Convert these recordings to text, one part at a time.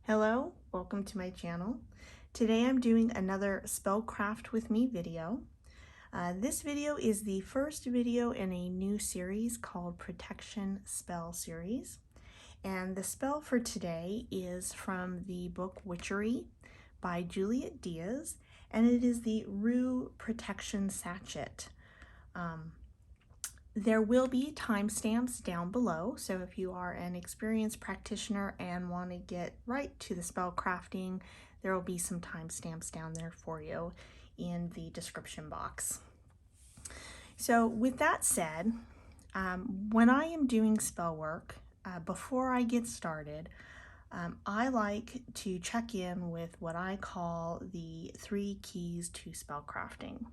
Hello, welcome to my channel. Today I'm doing another Spellcraft with Me video. This video is the first video in a new series called Protection Spell Series. And the spell for today is from the book Witchery by Juliet Diaz, and it is the Rue Protection Sachet. There will be timestamps down below, so if you are an experienced practitioner and want to get right to the spell crafting, there will be some timestamps down there for you in the description box. So with that said, when I am doing spell work, before I get started, I like to check in with what I call the 3 keys to spell crafting.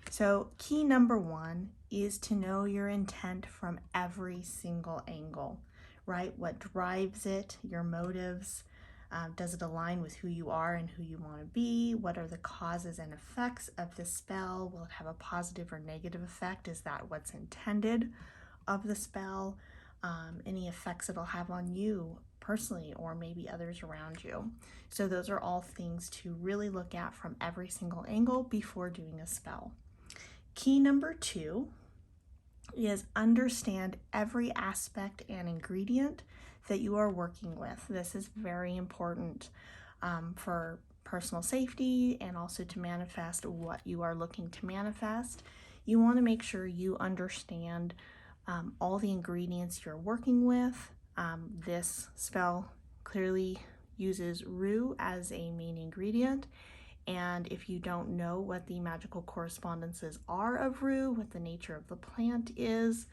So key number 1 is to know your intent from every single angle, right? What drives it, your motives, does it align with who you are and who you want to be? What are the causes and effects of the spell? Will it have a positive or negative effect? Is that what's intended of the spell? Any effects it'll have on you personally or maybe others around you. So those are all things to really look at from every single angle before doing a spell. Key number 2 is understand every aspect and ingredient that you are working with. This is very important for personal safety and also to manifest what you are looking to manifest. You want to make sure you understand all the ingredients you're working with. This spell clearly uses rue as a main ingredient. And if you don't know what the magical correspondences are of rue, what the nature of the plant is,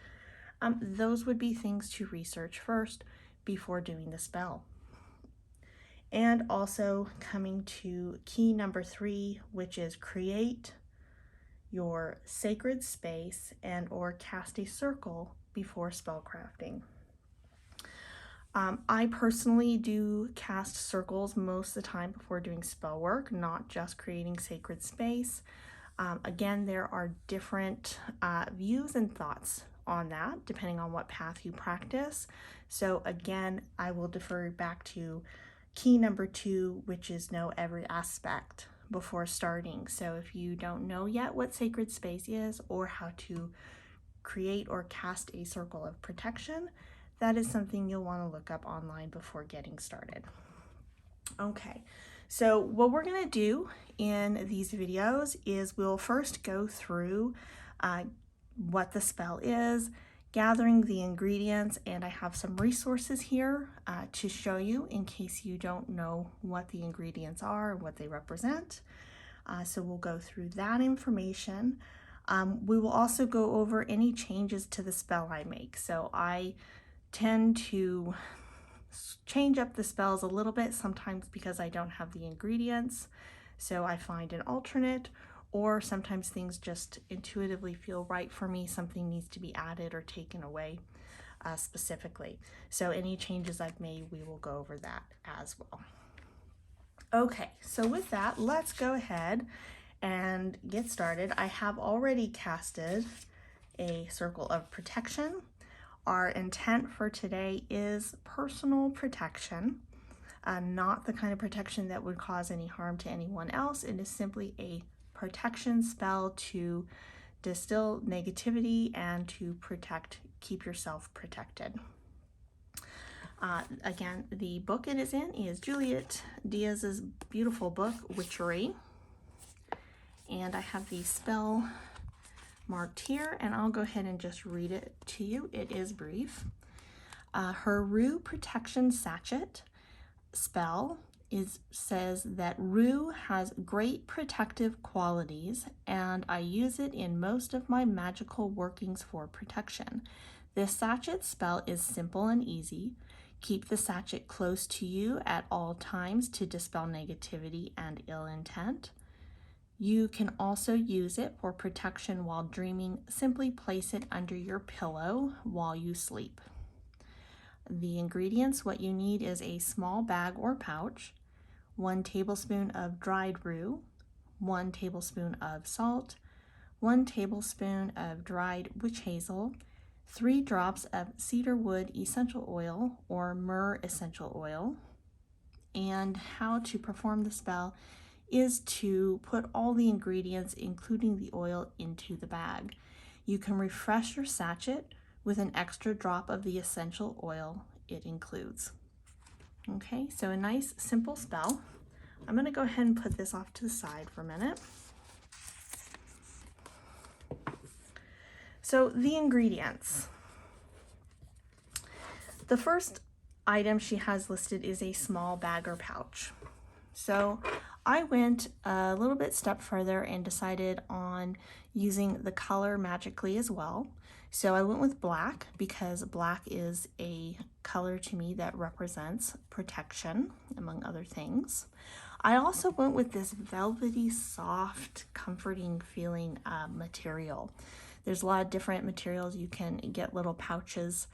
those would be things to research first before doing the spell. And also coming to key number 3, which is create your sacred space and or cast a circle before spell crafting. I personally do cast circles most of the time before doing spell work, not just creating sacred space. Again, there are different views and thoughts on that depending on what path you practice. So again, I will defer back to key number 2, which is know every aspect before starting. So if you don't know yet what sacred space is or how to create or cast a circle of protection, that is something you'll want to look up online before getting started. Okay, so what we're going to do in these videos is we'll first go through what the spell is, gathering the ingredients, and I have some resources here to show you in case you don't know what the ingredients are and what they represent. So we'll go through that information. We will also go over any changes to the spell I make. So I tend to change up the spells a little bit, sometimes because I don't have the ingredients, so I find an alternate, or sometimes things just intuitively feel right for me, something needs to be added or taken away specifically. So any changes I've made, we will go over that as well. Okay, so with that, let's go ahead and get started. I have already casted a circle of protection. Our intent for today is personal protection, not the kind of protection that would cause any harm to anyone else. It is simply a protection spell to distill negativity and to keep yourself protected. Again, the book it is in is Juliet Diaz's beautiful book, Witchery. And I have the spell marked here, and I'll go ahead and just read it to you. It is brief. Her Rue Protection Sachet spell says that rue has great protective qualities, and I use it in most of my magical workings for protection. This sachet spell is simple and easy. Keep the sachet close to you at all times to dispel negativity and ill intent. You can also use it for protection while dreaming. Simply place it under your pillow while you sleep. The ingredients, what you need is a small bag or pouch, 1 tablespoon of dried rue, 1 tablespoon of salt, 1 tablespoon of dried witch hazel, 3 drops of cedarwood essential oil or myrrh essential oil, and how to perform the spell is to put all the ingredients, including the oil, into the bag. You can refresh your sachet with an extra drop of the essential oil it includes. Okay, so a nice simple spell. I'm going to go ahead and put this off to the side for a minute. So the ingredients. The first item she has listed is a small bag or pouch. So I went a little bit step further and decided on using the color magically as well. So I went with black because black is a color to me that represents protection, among other things. I also went with this velvety, soft, comforting feeling material. There's a lot of different materials you can get little pouches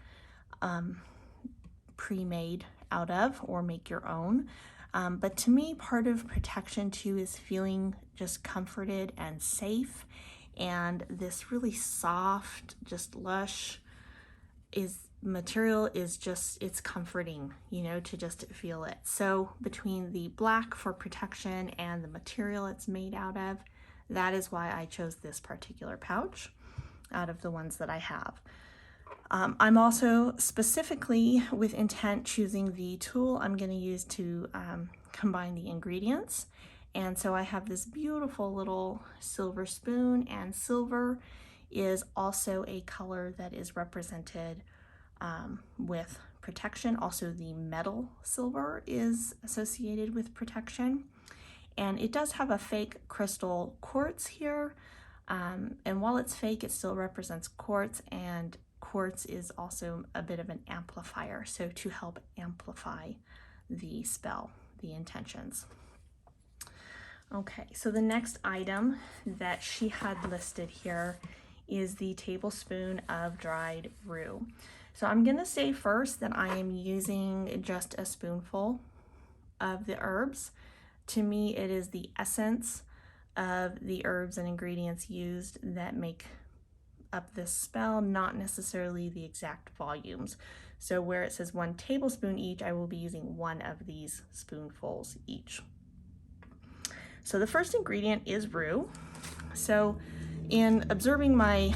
pre-made out of or make your own. But to me, part of protection too is feeling just comforted and safe. And this really soft, just lush material is just, it's comforting, you know, to just feel it. So between the black for protection and the material it's made out of, that is why I chose this particular pouch out of the ones that I have. I'm also specifically with intent choosing the tool I'm going to use to combine the ingredients. And so I have this beautiful little silver spoon, and silver is also a color that is represented with protection. Also, the metal silver is associated with protection. And it does have a fake crystal quartz here. And while it's fake, it still represents quartz, and quartz is also a bit of an amplifier, so to help amplify the spell, the intentions. Okay, so the next item that she had listed here is the tablespoon of dried rue. So I'm gonna say first that I am using just a spoonful of the herbs. To me, it is the essence of the herbs and ingredients used that make up this spell, not necessarily the exact volumes. So where it says 1 tablespoon each, I will be using 1 of these spoonfuls each. So the first ingredient is rue. So in observing my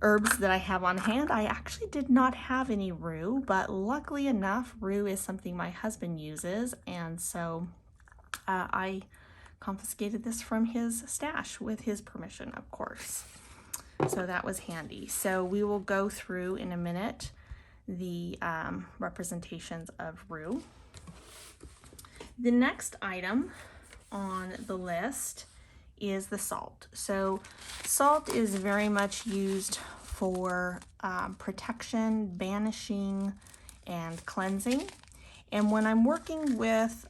herbs that I have on hand, I actually did not have any rue, but luckily enough, rue is something my husband uses, and so I confiscated this from his stash with his permission, of course. So that was handy. So we will go through in a minute the representations of rue. The next item on the list is the salt. So salt is very much used for protection, banishing, and cleansing. And when I'm working with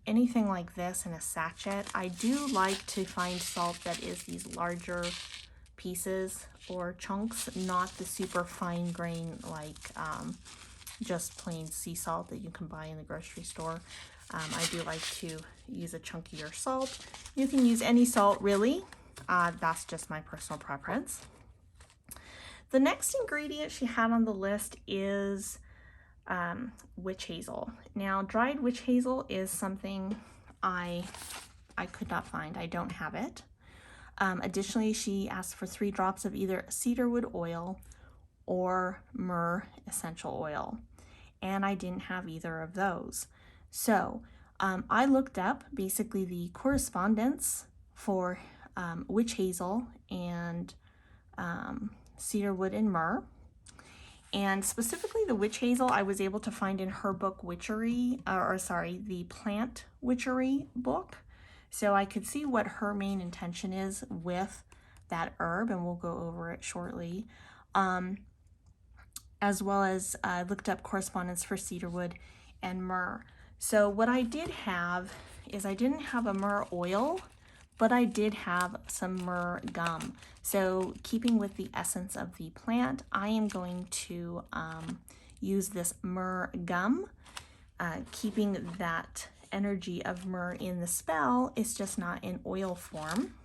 anything like this in a sachet, I do like to find salt that is these larger pieces or chunks, not the super fine grain like just plain sea salt that you can buy in the grocery store. I do like to use a chunkier salt. You can use any salt really. That's just my personal preference. The next ingredient she had on the list is witch hazel. Now, dried witch hazel is something I could not find. I don't have it. Additionally, she asked for 3 drops of either cedarwood oil or myrrh essential oil, and I didn't have either of those. So I looked up basically the correspondence for witch hazel and cedarwood and myrrh. And specifically the witch hazel I was able to find in her book Witchery, the Plant Witchery book. So I could see what her main intention is with that herb, and we'll go over it shortly. As well as I looked up correspondence for cedarwood and myrrh. So what I did have is I didn't have a myrrh oil, but I did have some myrrh gum. So keeping with the essence of the plant, I am going to use this myrrh gum, keeping that energy of myrrh in the spell. It's just not in oil form.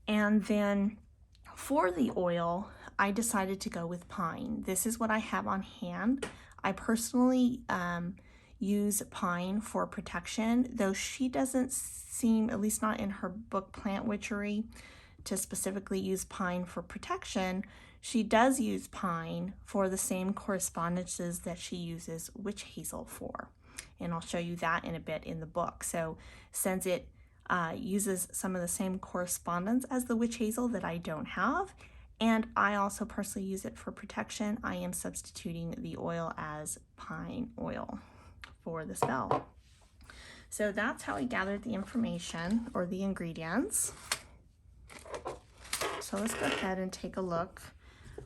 And then for the oil, I decided to go with pine. This is what I have on hand. I personally use pine for protection, though she doesn't seem, at least not in her book Plant Witchery, to specifically use pine for protection. She does use pine for the same correspondences that she uses witch hazel for. And I'll show you that in a bit in the book. So since it uses some of the same correspondence as the witch hazel that I don't have, and I also personally use it for protection, I am substituting the oil as pine oil for the spell. So that's how I gathered the information, or the ingredients. So let's go ahead and take a look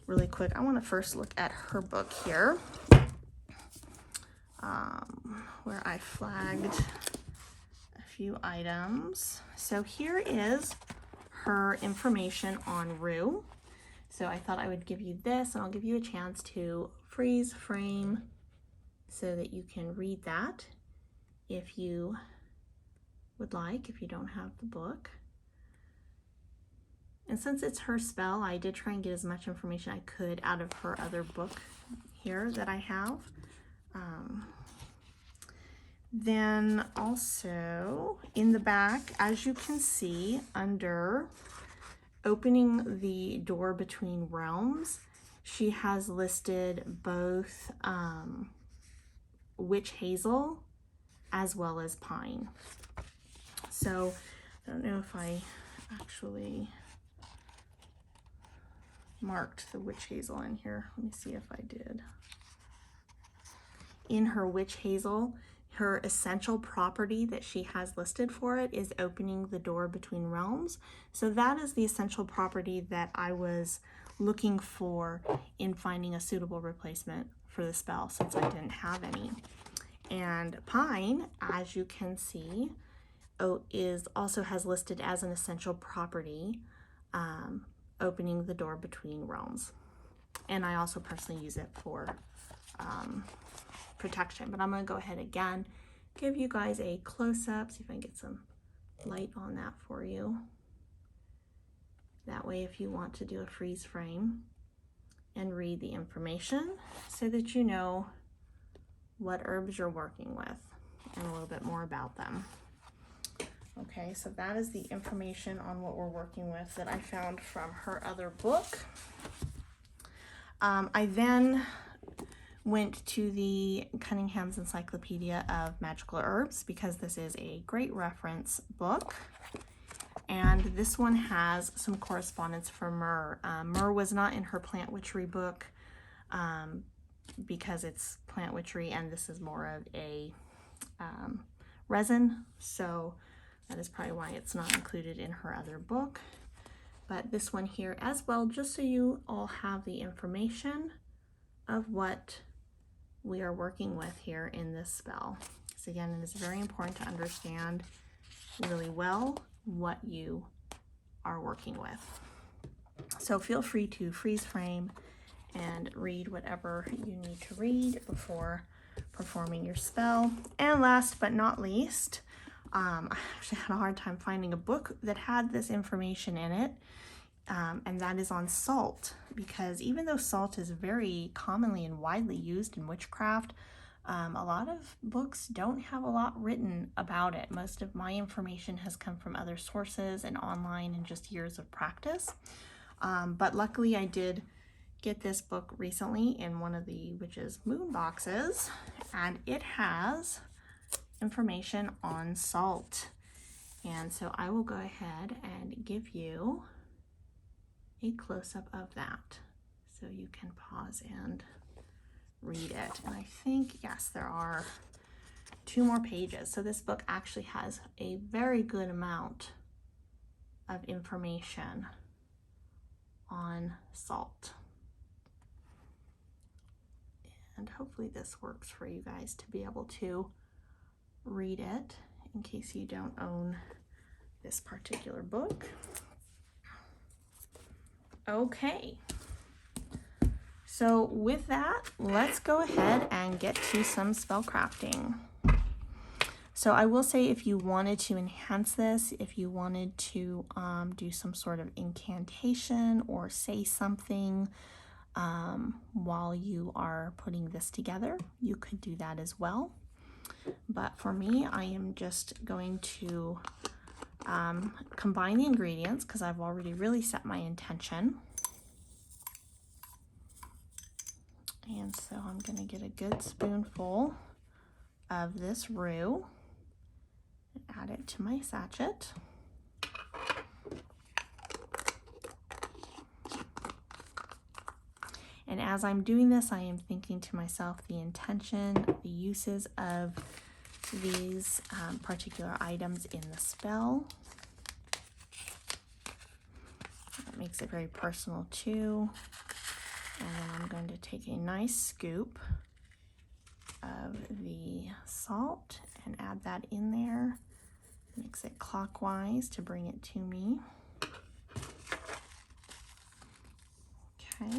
really quick. I want to first look at her book here, where I flagged a few items. So here is her information on Rue. So I thought I would give you this, and I'll give you a chance to freeze frame so that you can read that if you would like, if you don't have the book. And since it's her spell, I did try and get as much information I could out of her other book here that I have. Then also in the back, as you can see, under opening the door between realms, she has listed both witch hazel as well as pine. So I don't know if I actually marked the witch hazel in here. Let me see if I did. In her witch hazel, her essential property that she has listed for it is opening the door between realms. So that is the essential property that I was looking for in finding a suitable replacement for the spell, since I didn't have any. And pine, as you can see, also has listed as an essential property, opening the door between realms. And I also personally use it for protection. But I'm going to go ahead again, give you guys a close-up, see if I can get some light on that for you. That way, if you want to do a freeze frame and read the information, so that you know what herbs you're working with and a little bit more about them. Okay, so that is the information on what we're working with that I found from her other book. I then went to the Cunningham's Encyclopedia of Magical Herbs, because this is a great reference book. And this one has some correspondence for myrrh. Myrrh was not in her Plant Witchery book because it's Plant Witchery, and this is more of a resin. So that is probably why it's not included in her other book. But this one here as well, just so you all have the information of what we are working with here in this spell. So again, it is very important to understand really well what you are working with. So feel free to freeze frame and read whatever you need to read before performing your spell. And last but not least, I actually had a hard time finding a book that had this information in it, and that is on salt, because even though salt is very commonly and widely used in witchcraft, a lot of books don't have a lot written about it. Most of my information has come from other sources and online and just years of practice. But luckily I did get this book recently in one of the Witch's Moon boxes, and it has information on salt. And so I will go ahead and give you a close-up of that so you can pause and read it. And I think, yes, there are 2 more pages. So this book actually has a very good amount of information on salt. And hopefully this works for you guys to be able to read it in case you don't own this particular book. Okay. So with that, let's go ahead and get to some spell crafting. So I will say, if you wanted to enhance this, if you wanted to do some sort of incantation or say something while you are putting this together. You could do that as well. But for me, I am just going to combine the ingredients because I've already really set my intention. And so I'm going to get a good spoonful of this roux and add it to my sachet. And as I'm doing this, I am thinking to myself the intention, the uses of these particular items in the spell. That makes it very personal too. And then I'm going to take a nice scoop of the salt and add that in there. Mix it clockwise to bring it to me. Okay.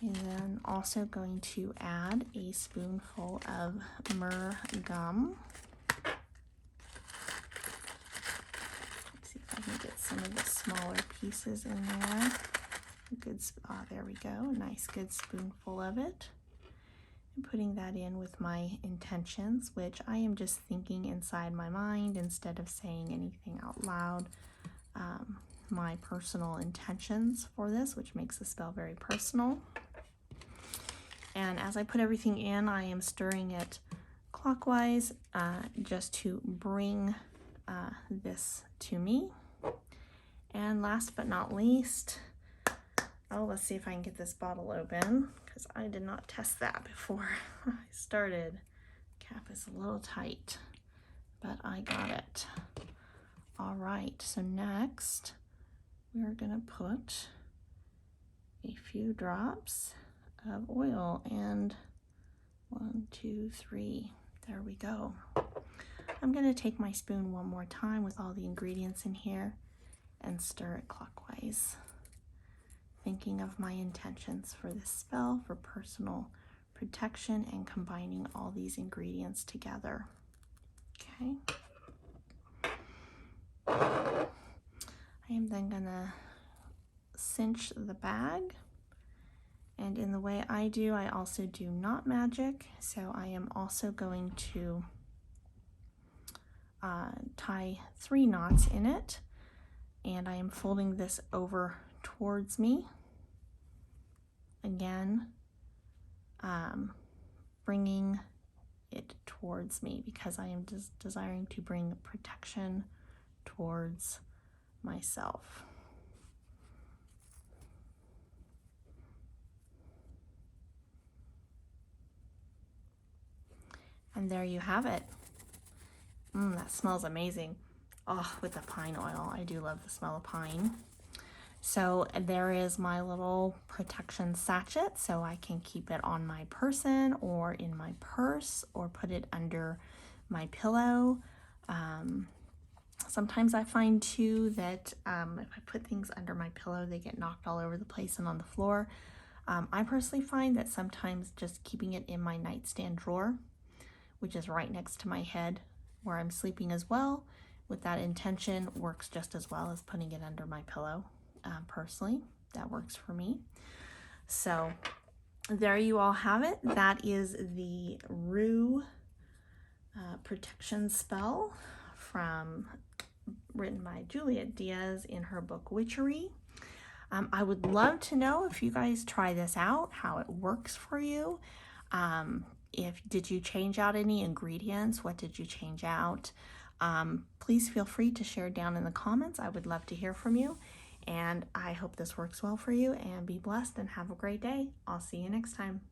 And then also going to add a spoonful of myrrh gum. Let's see if I can get some of the smaller pieces in there. Good, there we go, nice good spoonful of it. And putting that in with my intentions, which I am just thinking inside my mind instead of saying anything out loud. My personal intentions for this, which makes the spell very personal. And as I put everything in, I am stirring it clockwise just to bring this to me. And last but not least, let's see if I can get this bottle open because I did not test that before I started. Cap is a little tight, but I got it. All right, so next we're gonna put a few drops of oil and 1, 2, 3, there we go. I'm gonna take my spoon one more time with all the ingredients in here and stir it clockwise, thinking of my intentions for this spell for personal protection and combining all these ingredients together. Okay. I am then gonna cinch the bag. And in the way I do, I also do knot magic. So I am also going to tie 3 knots in it. And I am folding this over towards me. Again, bringing it towards me because I am just desiring to bring protection towards myself. And there you have it. That smells amazing. Oh, with the pine oil. I do love the smell of pine. So there is my little protection sachet, so I can keep it on my person or in my purse or put it under my pillow. Sometimes I find too that if I put things under my pillow, they get knocked all over the place and on the floor. I personally find that sometimes just keeping it in my nightstand drawer, which is right next to my head where I'm sleeping as well, with that intention works just as well as putting it under my pillow. Personally, that works for me. So there you all have it. That is the roux protection spell written by Juliet Diaz in her book Witchery. I would love to know if you guys try this out, how it works for you. Did you change out any ingredients? What did you change out? Please feel free to share down in the comments. I would love to hear from you. And I hope this works well for you, and be blessed and have a great day. I'll see you next time.